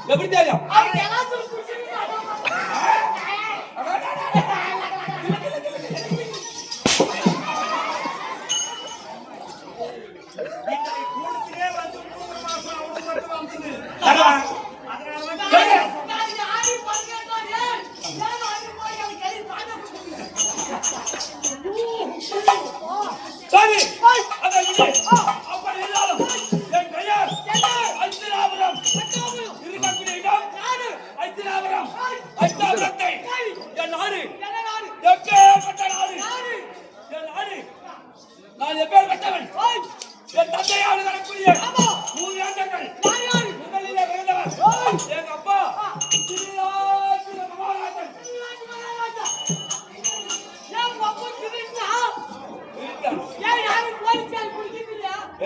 எப்படி தெரியும்? சரி அப்படி இருந்தாலும்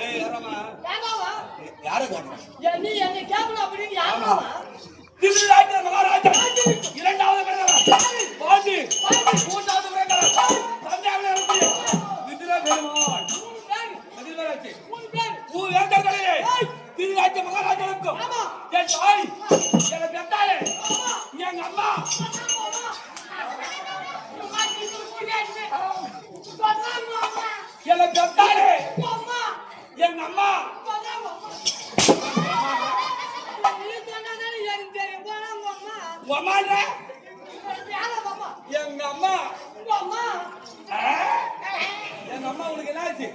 ஏய் யாரமா யாராவா யாரை கேக்குற நீ என்ன கேக்கணும் அப்படின்னு யாராவா திருநாட்டு மகாராஜா இரண்டாவது பிறந்தவர் பாண்டி மூன்றாவது பிறந்தவர் தந்தையாவே இருக்கு விதுர பெருமாள் அதிர்வராட்சி ஊ வேந்தர்களே திருநாட்டு மகாராஜாவுக்கும் என் தாய் என் பெத்தாயே எங்க அம்மா என் பெத்தாயே எங்க அம்மா உமாடா எங்க அம்மா எங்க அம்மா உனக்கு என்ன ஆச்சு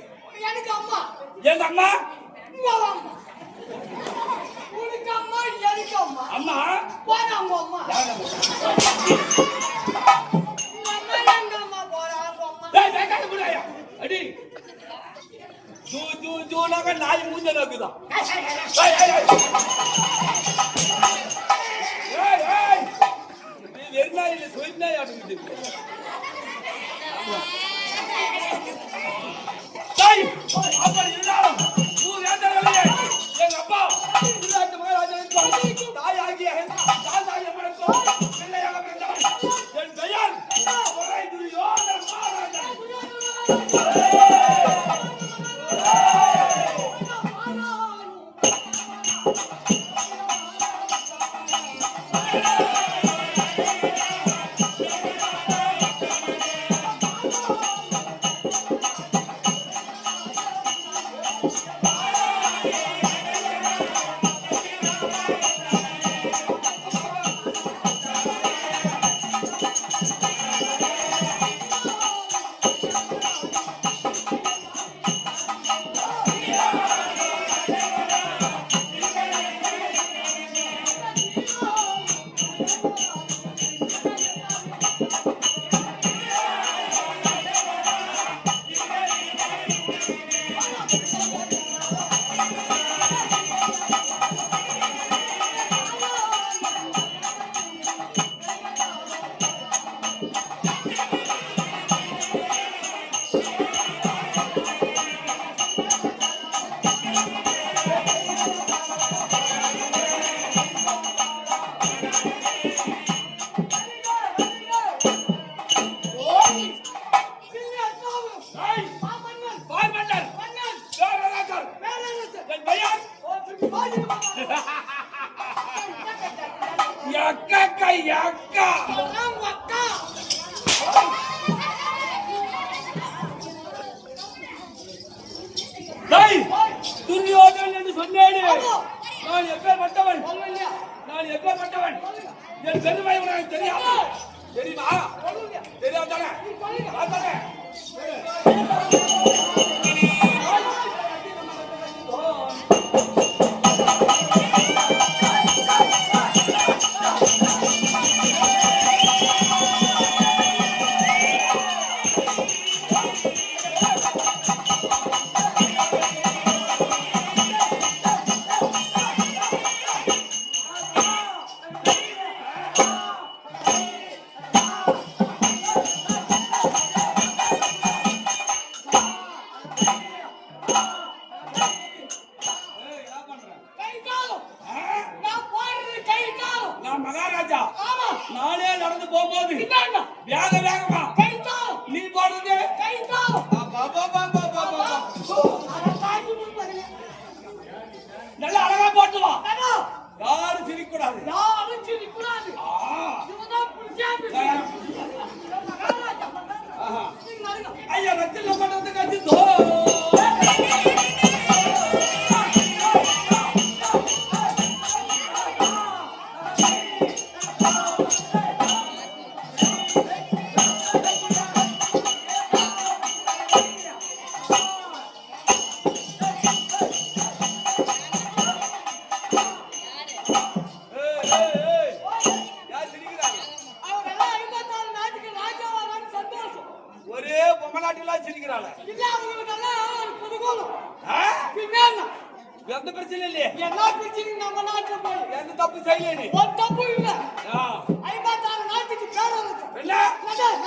எனக்கு அம்மா எங்க அம்மா உனக்கு அம்மா எனக்கு அம்மா அம்மா போறாங்க அம்மா எங்க அம்மா போறாங்க அம்மா டேய் வேகாத புடியா அடி ஜூ ஜூ ஜூனாக நாய் மூஞ்ச நோக்குதா ஏய் ஏய் ஏய் ஏய் நீ வெர்னாயில சொய்னாய் ஆடுது டேய் அப்படி இருந்தாலும் ஊ வேந்தர்களே எங்க அப்பா திருநாட்டு மகாராஜனுக்கு தாய் ஆகிய தாய் அம்மனுக்கு பிள்ளையாக பிறந்தவர் என் பெயர் ஒரே துரியோதன மகாராஜன் துரியோதனன் என்று சொன்னேனே நான் எப்பேற்பட்டவன் என் பெருமை உனக்கு தெரியாதா தெரியுமா தெரியாதானே மகாராஜா நானே நடந்து போகும்போது வேகமா நீ போடுறது நல்லா அழகா போட்டு வா யாரும் சிரிக்கூடாது ஐயா ரத்தில பண்றது கட்சி தோ எந்த பிரச்சனை இல்லையே எல்லா பிரச்சனையும் நம்ம நாட்டுல போய் எந்த தப்பு செய்யல நீ ஒரு தப்பு இல்ல 56 நாட்டுக்கு பேர் இருக்கு இல்ல நட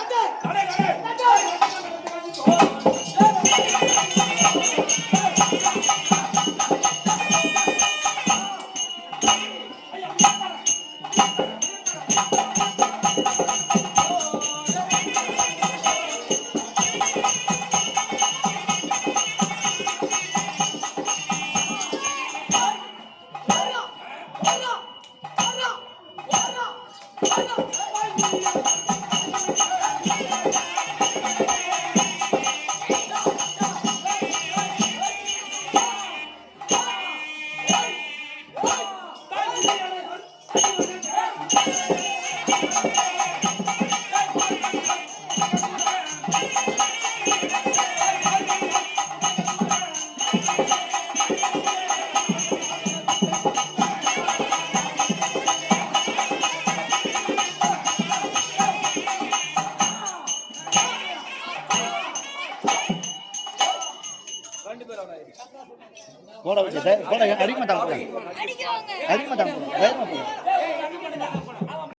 போட வச்சு போட அதிகமாக தாங்க போட அதிகமாக தாங்க போட வேகமாக போட ஏய், அடிக்க மாட்டேன்டா.